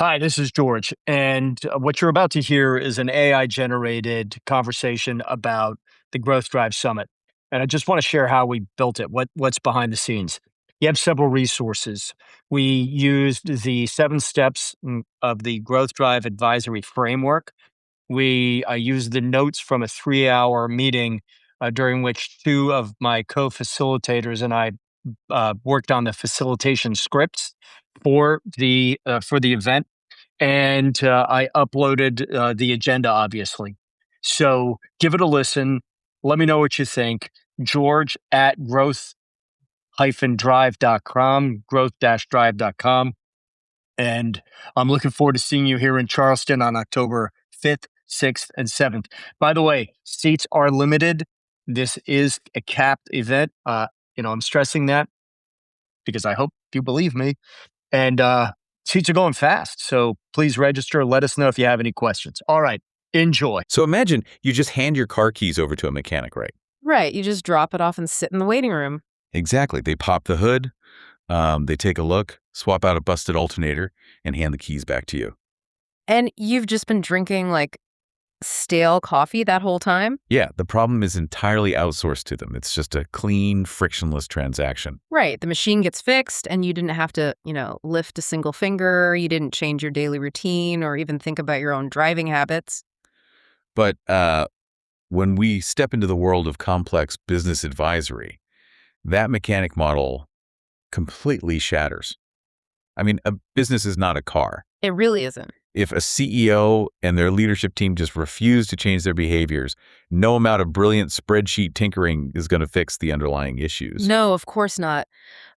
Hi, this is George. And what you're about to hear is an AI generated conversation about the Growth Drive Summit. And I just want to share how we built it, what's behind the scenes. You have several resources. We used the 7 steps of the Growth Drive Advisory Framework. We used the notes from a 3-hour meeting during which two of my co facilitators and I worked on the facilitation scripts for the event, and I uploaded the agenda, obviously. So give it a listen. Let me know what you think. George at growth-drive.com, growth-drive.com. And I'm looking forward to seeing you here in Charleston on October 5th, 6th, and 7th. By the way, seats are limited. This is a capped event. I'm stressing that because I hope you believe me. And seats are going fast. So please register. Let us know if you have any questions. All right. Enjoy. So imagine you just hand your car keys over to a mechanic, right? Right. You just drop it off and sit in the waiting room. Exactly. They pop the hood, they take a look, swap out a busted alternator, and hand the keys back to you. And you've just been drinking stale coffee that whole time? Yeah, the problem is entirely outsourced to them. It's just a clean, frictionless transaction. Right. The machine gets fixed and you didn't have to, lift a single finger. You didn't change your daily routine or even think about your own driving habits. But when we step into the world of complex business advisory, that mechanic model completely shatters. I mean, a business is not a car. It really isn't. If a CEO and their leadership team just refuse to change their behaviors, no amount of brilliant spreadsheet tinkering is going to fix the underlying issues. No, of course not.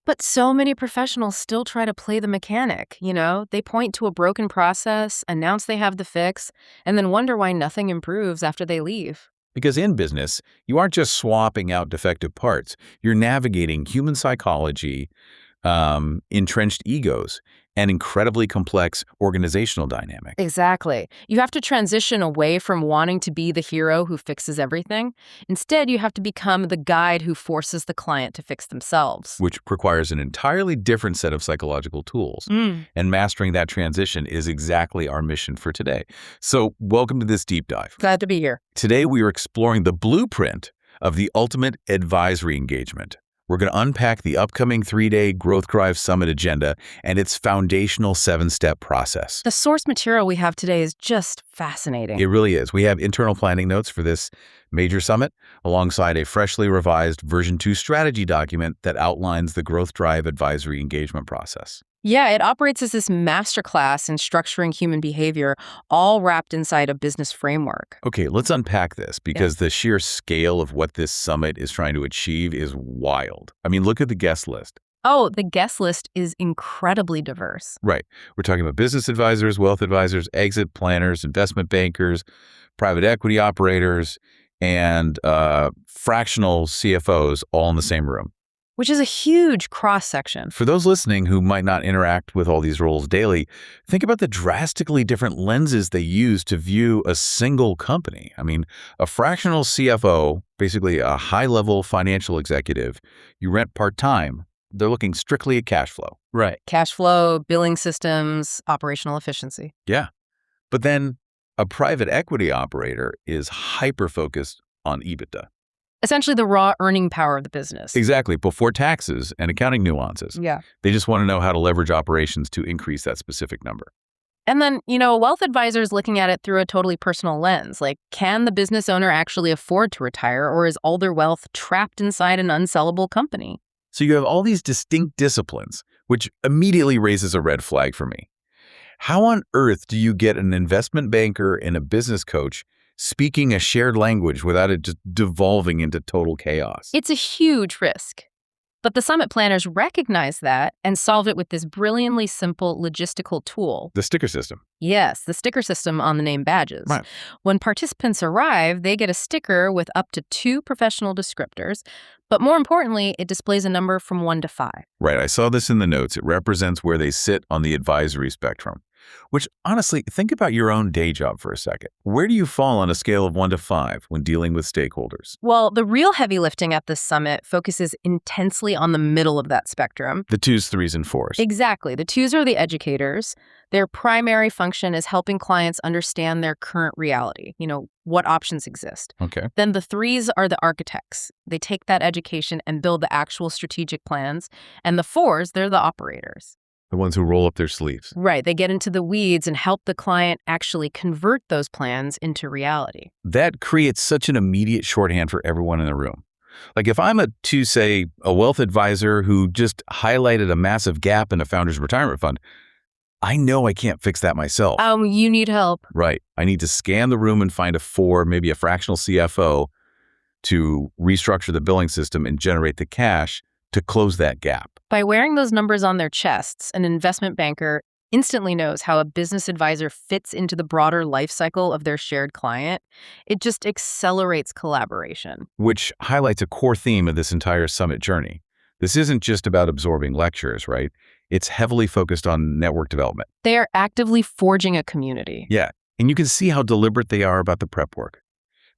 But so many professionals still try to play the mechanic, They point to a broken process, announce they have the fix, and then wonder why nothing improves after they leave. Because in business, you aren't just swapping out defective parts. You're navigating human psychology, entrenched egos, and incredibly complex organizational dynamics. Exactly. You have to transition away from wanting to be the hero who fixes everything. Instead, you have to become the guide who forces the client to fix themselves. Which requires an entirely different set of psychological tools. And mastering that transition is exactly our mission for today. So welcome to this deep dive. Glad to be here. Today, we are exploring the blueprint of the ultimate advisory engagement. We're going to unpack the upcoming 3-day Growth Drive Summit agenda and its foundational 7-step process. The source material we have today is just fascinating. It really is. We have internal planning notes for this major summit, alongside a freshly revised version 2 strategy document that outlines the Growth Drive advisory engagement process. Yeah, it operates as this masterclass in structuring human behavior, all wrapped inside a business framework. Okay, let's unpack this because the sheer scale of what this summit is trying to achieve is wild. I mean, look at the guest list. Oh, the guest list is incredibly diverse. Right. We're talking about business advisors, wealth advisors, exit planners, investment bankers, private equity operators, and fractional CFOs all in the same room. Which is a huge cross-section. For those listening who might not interact with all these roles daily, think about the drastically different lenses they use to view a single company. I mean, a fractional CFO, basically a high-level financial executive, you rent part-time, they're looking strictly at cash flow. Right. Cash flow, billing systems, operational efficiency. Yeah. But then a private equity operator is hyper-focused on EBITDA. Essentially the raw earning power of the business. Exactly, before taxes and accounting nuances. Yeah. They just want to know how to leverage operations to increase that specific number. And then, a wealth advisor is looking at it through a totally personal lens. Can the business owner actually afford to retire, or is all their wealth trapped inside an unsellable company? So you have all these distinct disciplines, which immediately raises a red flag for me. How on earth do you get an investment banker and a business coach speaking a shared language without it just devolving into total chaos? It's a huge risk. But the summit planners recognize that and solve it with this brilliantly simple logistical tool. The sticker system. Yes, the sticker system on the name badges. Right. When participants arrive, they get a sticker with up to 2 professional descriptors, but more importantly, it displays a number from 1 to 5. Right, I saw this in the notes. It represents where they sit on the advisory spectrum. Which, honestly, think about your own day job for a second. Where do you fall on a scale of 1 to 5 when dealing with stakeholders? Well, the real heavy lifting at this summit focuses intensely on the middle of that spectrum. The 2s, 3s, and 4s. Exactly. The twos are the educators. Their primary function is helping clients understand their current reality, what options exist. Okay. Then the threes are the architects. They take that education and build the actual strategic plans. And the fours, they're the operators. The ones who roll up their sleeves. Right. They get into the weeds and help the client actually convert those plans into reality. That creates such an immediate shorthand for everyone in the room. Like if I'm say, a wealth advisor who just highlighted a massive gap in a founder's retirement fund, I know I can't fix that myself. You need help. Right. I need to scan the room and find a 4, maybe a fractional CFO to restructure the billing system and generate the cash to close that gap. By wearing those numbers on their chests, an investment banker instantly knows how a business advisor fits into the broader life cycle of their shared client. It just accelerates collaboration. Which highlights a core theme of this entire summit journey. This isn't just about absorbing lectures, right? It's heavily focused on network development. They are actively forging a community. Yeah, and you can see how deliberate they are about the prep work.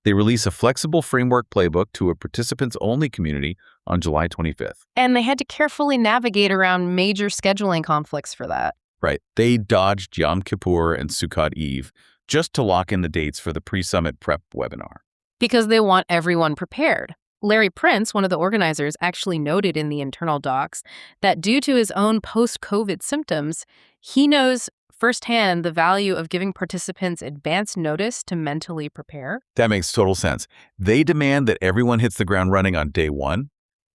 They release a flexible framework playbook to a participants-only community on July 25th. And they had to carefully navigate around major scheduling conflicts for that. Right. They dodged Yom Kippur and Sukkot Eve just to lock in the dates for the pre-summit prep webinar. Because they want everyone prepared. Larry Prince, one of the organizers, actually noted in the internal docs that due to his own post-COVID symptoms, he knows firsthand the value of giving participants advance notice to mentally prepare. That makes total sense. They demand that everyone hits the ground running on day 1.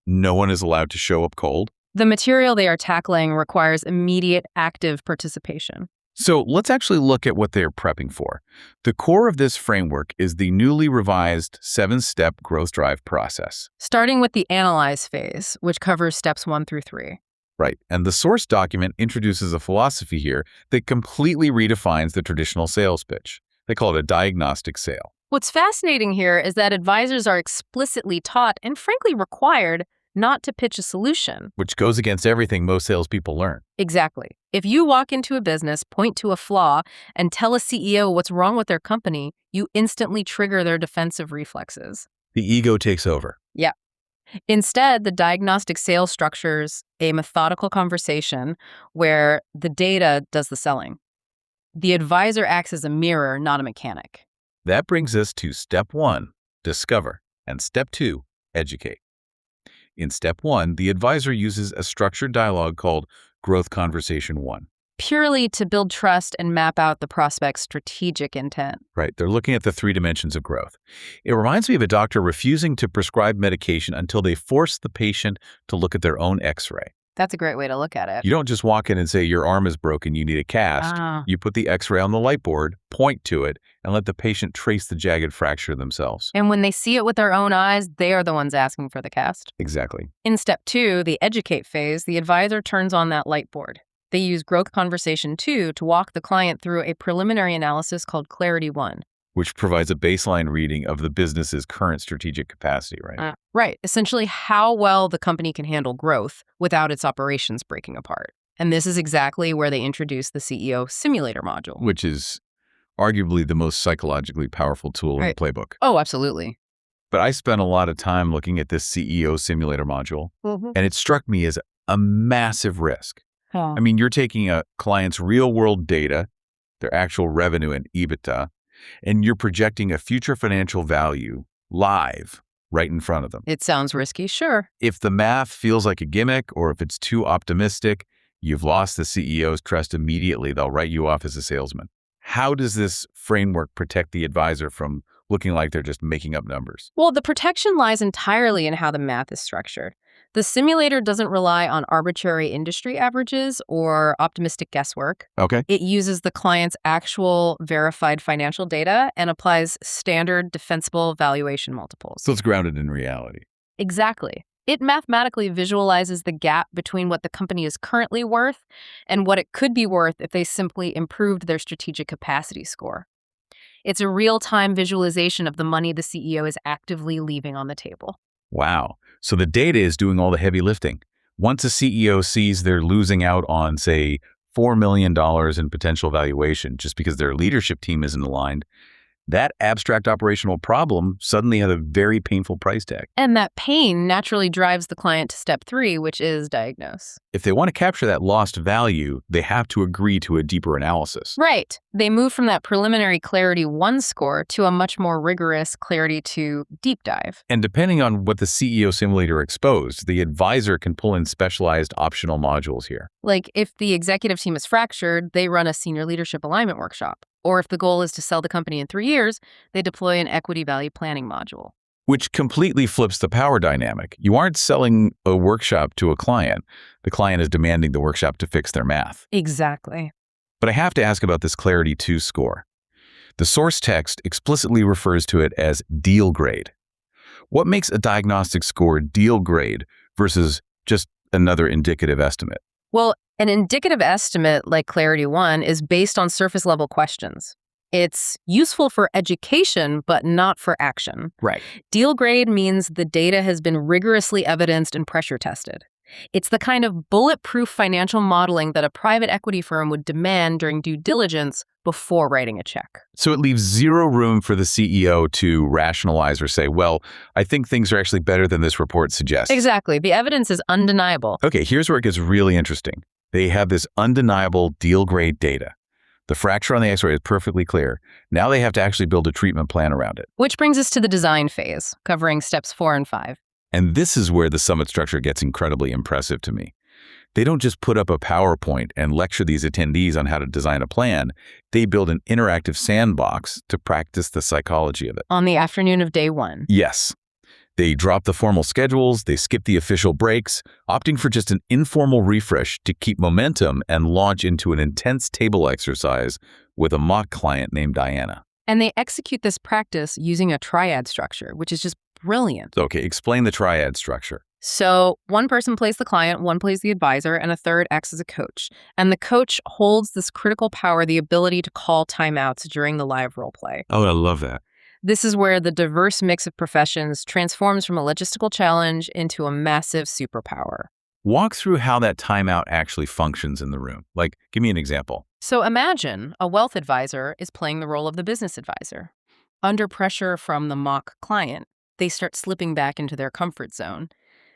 No one is allowed to show up cold. The material they are tackling requires immediate active participation. So let's actually look at what they're prepping for. The core of this framework is the newly revised 7-step growth drive process. Starting with the analyze phase, which covers steps 1 through 3. Right. And the source document introduces a philosophy here that completely redefines the traditional sales pitch. They call it a diagnostic sale. What's fascinating here is that advisors are explicitly taught and frankly required not to pitch a solution. Which goes against everything most salespeople learn. Exactly. If you walk into a business, point to a flaw, and tell a CEO what's wrong with their company, you instantly trigger their defensive reflexes. The ego takes over. Yeah. Instead, the diagnostic sales structures a methodical conversation where the data does the selling. The advisor acts as a mirror, not a mechanic. That brings us to step 1, discover, and step 2, educate. In step 1, the advisor uses a structured dialogue called Growth Conversation 1. Purely to build trust and map out the prospect's strategic intent. Right, they're looking at the 3 dimensions of growth. It reminds me of a doctor refusing to prescribe medication until they force the patient to look at their own x-ray. That's a great way to look at it. You don't just walk in and say, your arm is broken, you need a cast. You put the x-ray on the light board, point to it, and let the patient trace the jagged fracture themselves. And when they see it with their own eyes, they are the ones asking for the cast. Exactly. In step 2, the educate phase, the advisor turns on that light board. They use Growth Conversation 2 to walk the client through a preliminary analysis called Clarity 1. Which provides a baseline reading of the business's current strategic capacity, right? Right. Essentially, how well the company can handle growth without its operations breaking apart. And this is exactly where they introduce the CEO simulator module. Which is arguably the most psychologically powerful tool in the playbook. Oh, absolutely. But I spent a lot of time looking at this CEO simulator module, and it struck me as a massive risk. I mean, you're taking a client's real-world data, their actual revenue and EBITDA, and you're projecting a future financial value live right in front of them. It sounds risky, sure. If the math feels like a gimmick or if it's too optimistic, you've lost the CEO's trust immediately. They'll write you off as a salesman. How does this framework protect the advisor from looking like they're just making up numbers? Well, the protection lies entirely in how the math is structured. The simulator doesn't rely on arbitrary industry averages or optimistic guesswork. Okay. It uses the client's actual verified financial data and applies standard defensible valuation multiples. So it's grounded in reality. Exactly. It mathematically visualizes the gap between what the company is currently worth and what it could be worth if they simply improved their strategic capacity score. It's a real-time visualization of the money the CEO is actively leaving on the table. Wow. So the data is doing all the heavy lifting. Once a CEO sees they're losing out on, say, $4 million in potential valuation just because their leadership team isn't aligned, that abstract operational problem suddenly had a very painful price tag. And that pain naturally drives the client to step 3, which is diagnose. If they want to capture that lost value, they have to agree to a deeper analysis. Right. They move from that preliminary Clarity 1 score to a much more rigorous Clarity 2 deep dive. And depending on what the CEO simulator exposed, the advisor can pull in specialized optional modules here. Like if the executive team is fractured, they run a senior leadership alignment workshop. Or if the goal is to sell the company in 3 years, they deploy an equity value planning module. Which completely flips the power dynamic. You aren't selling a workshop to a client. The client is demanding the workshop to fix their math. Exactly. But I have to ask about this Clarity 2 score. The source text explicitly refers to it as deal grade. What makes a diagnostic score deal grade versus just another indicative estimate? Well, an indicative estimate like Clarity 1 is based on surface level questions. It's useful for education, but not for action. Right. Deal grade means the data has been rigorously evidenced and pressure tested. It's the kind of bulletproof financial modeling that a private equity firm would demand during due diligence before writing a check. So it leaves zero room for the CEO to rationalize or say, well, I think things are actually better than this report suggests. Exactly. The evidence is undeniable. Okay, here's where it gets really interesting. They have this undeniable deal grade data. The fracture on the X-ray is perfectly clear. Now they have to actually build a treatment plan around it. Which brings us to the design phase, covering steps 4 and 5. And this is where the summit structure gets incredibly impressive to me. They don't just put up a PowerPoint and lecture these attendees on how to design a plan. They build an interactive sandbox to practice the psychology of it. On the afternoon of day 1. Yes. They drop the formal schedules, they skip the official breaks, opting for just an informal refresh to keep momentum and launch into an intense table exercise with a mock client named Diana. And they execute this practice using a triad structure, which is just brilliant. Okay, explain the triad structure. So one person plays the client, one plays the advisor, and a third acts as a coach. And the coach holds this critical power, the ability to call timeouts during the live role play. Oh, I love that. This is where the diverse mix of professions transforms from a logistical challenge into a massive superpower. Walk through how that timeout actually functions in the room. Like, give me an example. So imagine a wealth advisor is playing the role of the business advisor. Under pressure from the mock client, they start slipping back into their comfort zone.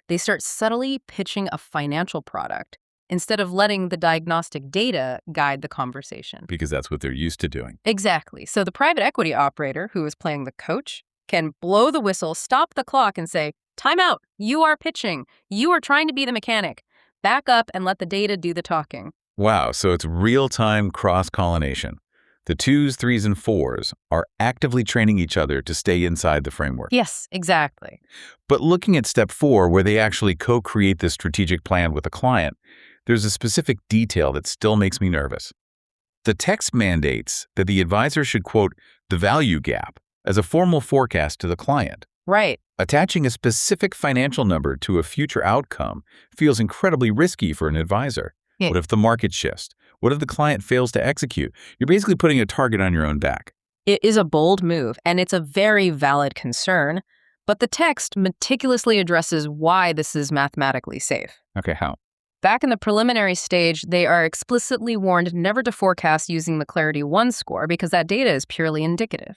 They start subtly pitching a financial product instead of letting the diagnostic data guide the conversation. Because that's what they're used to doing. Exactly. So the private equity operator who is playing the coach can blow the whistle, stop the clock, and say, time out. You are pitching. You are trying to be the mechanic. Back up and let the data do the talking. Wow, so it's real-time cross-pollination. The 2s, 3s, and 4s are actively training each other to stay inside the framework. Yes, exactly. But looking at step 4, where they actually co-create this strategic plan with the client, there's a specific detail that still makes me nervous. The text mandates that the advisor should quote the value gap as a formal forecast to the client. Right. Attaching a specific financial number to a future outcome feels incredibly risky for an advisor. Yeah. What if the market shifts? What if the client fails to execute? You're basically putting a target on your own back. It is a bold move, and it's a very valid concern, but the text meticulously addresses why this is mathematically safe. Okay, how? Back in the preliminary stage, they are explicitly warned never to forecast using the Clarity 1 score because that data is purely indicative.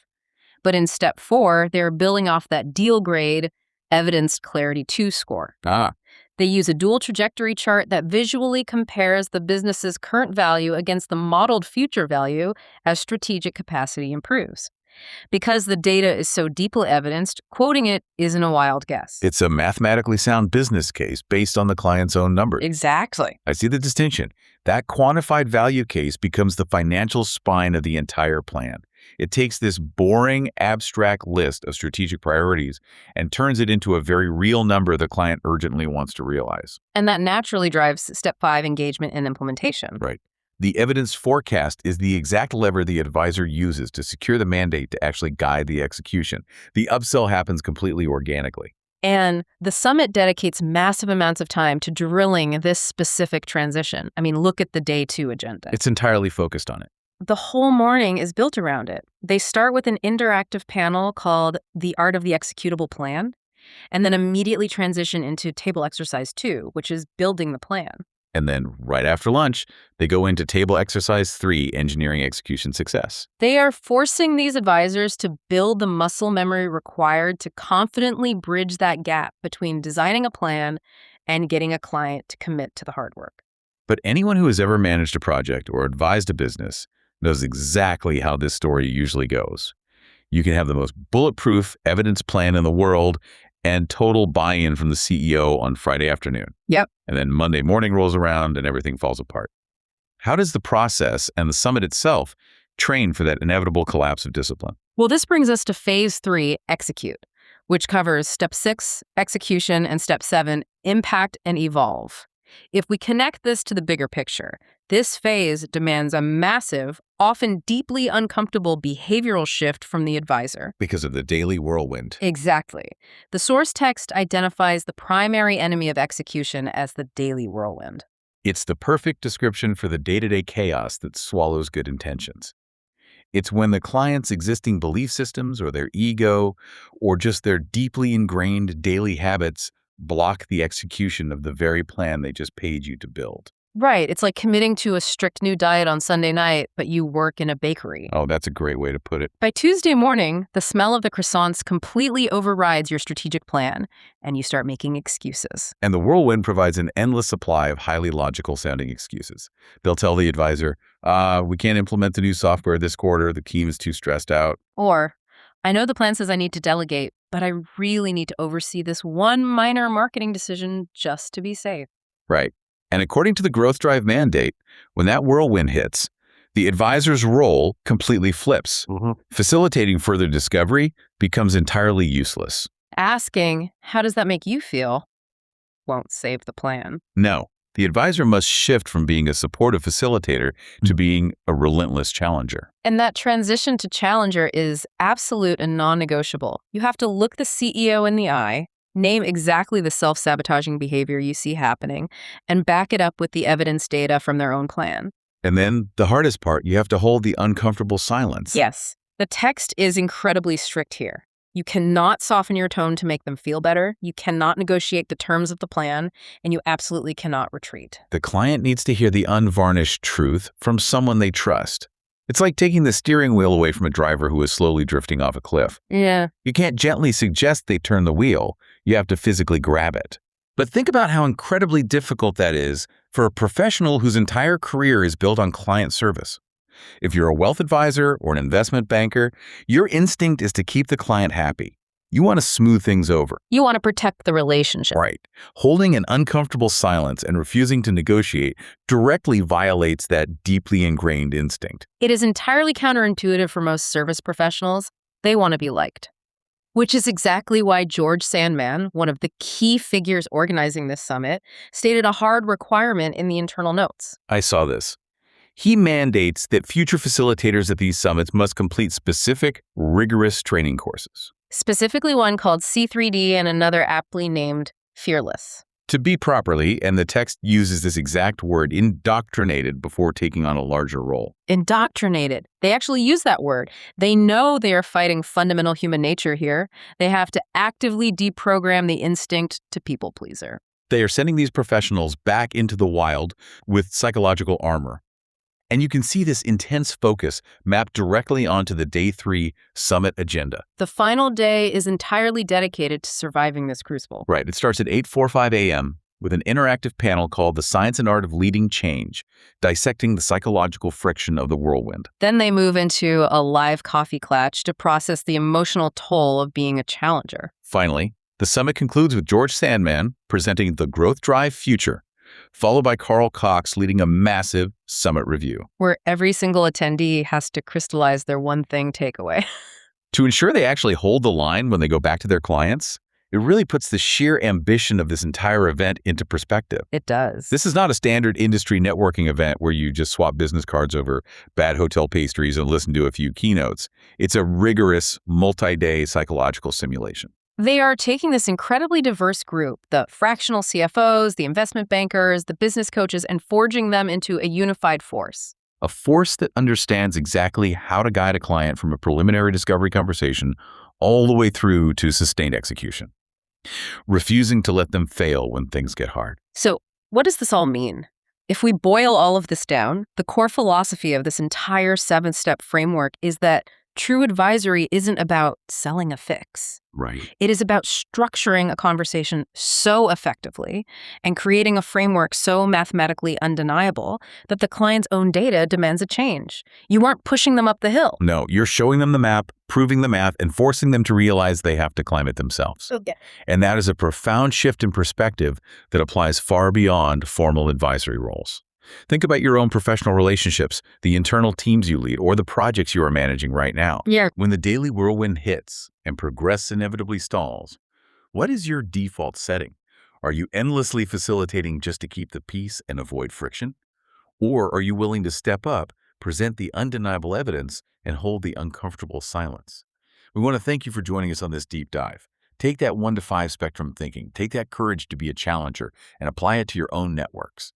But in step 4, they're building off that deal grade, evidenced Clarity 2 score. They use a dual trajectory chart that visually compares the business's current value against the modeled future value as strategic capacity improves. Because the data is so deeply evidenced, quoting it isn't a wild guess. It's a mathematically sound business case based on the client's own numbers. Exactly. I see the distinction. That quantified value case becomes the financial spine of the entire plan. It takes this boring, abstract list of strategic priorities and turns it into a very real number the client urgently wants to realize. And that naturally drives step 5 engagement and implementation. Right. The evidence forecast is the exact lever the advisor uses to secure the mandate to actually guide the execution. The upsell happens completely organically. And the summit dedicates massive amounts of time to drilling this specific transition. I mean, look at the day 2 agenda. It's entirely focused on it. The whole morning is built around it. They start with an interactive panel called The Art of the Executable Plan, and then immediately transition into table exercise 2, which is building the plan. And then right after lunch, they go into table exercise 3, engineering execution success. They are forcing these advisors to build the muscle memory required to confidently bridge that gap between designing a plan and getting a client to commit to the hard work. But anyone who has ever managed a project or advised a business knows exactly how this story usually goes. You can have the most bulletproof evidence plan in the world and total buy-in from the CEO on Friday afternoon. Yep. And then Monday morning rolls around and everything falls apart. How does the process and the summit itself train for that inevitable collapse of discipline? Well, this brings us to phase 3, execute, which covers step 6, execution, and step 7, impact and evolve. If we connect this to the bigger picture, this phase demands a massive, often deeply uncomfortable behavioral shift from the advisor. Because of the daily whirlwind. Exactly. The source text identifies the primary enemy of execution as the daily whirlwind. It's the perfect description for the day-to-day chaos that swallows good intentions. It's when the client's existing belief systems or their ego or just their deeply ingrained daily habits block the execution of the very plan they just paid you to build. Right. It's like committing to a strict new diet on Sunday night, but you work in a bakery. Oh, that's a great way to put it. By Tuesday morning, the smell of the croissants completely overrides your strategic plan, and you start making excuses. And the whirlwind provides an endless supply of highly logical sounding excuses. They'll tell the advisor, we can't implement the new software this quarter, the team is too stressed out. Or, I know the plan says I need to delegate, but I really need to oversee this one minor marketing decision just to be safe. Right. And according to the growth drive mandate, when that whirlwind hits, the advisor's role completely flips. Facilitating further discovery becomes entirely useless. Asking, how does that make you feel, won't save the plan. No, the advisor must shift from being a supportive facilitator to being a relentless challenger. And that transition to challenger is absolute and non-negotiable. You have to look the CEO in the eye, name exactly the self-sabotaging behavior you see happening, and back it up with the evidence data from their own plan. And then the hardest part, you have to hold the uncomfortable silence. Yes, the text is incredibly strict here. You cannot soften your tone to make them feel better, you cannot negotiate the terms of the plan, and you absolutely cannot retreat. The client needs to hear the unvarnished truth from someone they trust. It's like taking the steering wheel away from a driver who is slowly drifting off a cliff. Yeah. You can't gently suggest they turn the wheel. You have to physically grab it. But think about how incredibly difficult that is for a professional whose entire career is built on client service. If you're a wealth advisor or an investment banker, your instinct is to keep the client happy. You want to smooth things over. You want to protect the relationship. Right. Holding an uncomfortable silence and refusing to negotiate directly violates that deeply ingrained instinct. It is entirely counterintuitive for most service professionals. They want to be liked. Which is exactly why George Sandman, one of the key figures organizing this summit, stated a hard requirement in the internal notes. I saw this. He mandates that future facilitators at these summits must complete specific, rigorous training courses. Specifically one called C3D and another aptly named Fearless. To be properly, and the text uses this exact word, indoctrinated, before taking on a larger role. Indoctrinated. They actually use that word. They know they are fighting fundamental human nature here. They have to actively deprogram the instinct to people pleaser. They are sending these professionals back into the wild with psychological armor. And you can see this intense focus mapped directly onto the Day 3 summit agenda. The final day is entirely dedicated to surviving this crucible. Right. It starts at 8:45 a.m. with an interactive panel called The Science and Art of Leading Change, dissecting the psychological friction of the whirlwind. Then they move into a live coffee klatch to process the emotional toll of being a challenger. Finally, the summit concludes with George Sandman presenting the Growth Drive Future, followed by Carl Cox leading a massive summit review. Where every single attendee has to crystallize their one thing takeaway. To ensure they actually hold the line when they go back to their clients, it really puts the sheer ambition of this entire event into perspective. It does. This is not a standard industry networking event where you just swap business cards over bad hotel pastries and listen to a few keynotes. It's a rigorous, multi-day psychological simulation. They are taking this incredibly diverse group, the fractional CFOs, the investment bankers, the business coaches, and forging them into a unified force. A force that understands exactly how to guide a client from a preliminary discovery conversation all the way through to sustained execution, refusing to let them fail when things get hard. So, what does this all mean? If we boil all of this down, the core philosophy of this entire 7-step framework is that true advisory isn't about selling a fix. Right. It is about structuring a conversation so effectively and creating a framework so mathematically undeniable that the client's own data demands a change. You aren't pushing them up the hill. No, you're showing them the map, proving the math, and forcing them to realize they have to climb it themselves. Okay. And that is a profound shift in perspective that applies far beyond formal advisory roles. Think about your own professional relationships, the internal teams you lead, or the projects you are managing right now. Yeah. When the daily whirlwind hits and progress inevitably stalls, what is your default setting? Are you endlessly facilitating just to keep the peace and avoid friction? Or are you willing to step up, present the undeniable evidence, and hold the uncomfortable silence? We want to thank you for joining us on this deep dive. Take that 1 to 5 spectrum thinking, take that courage to be a challenger, and apply it to your own networks.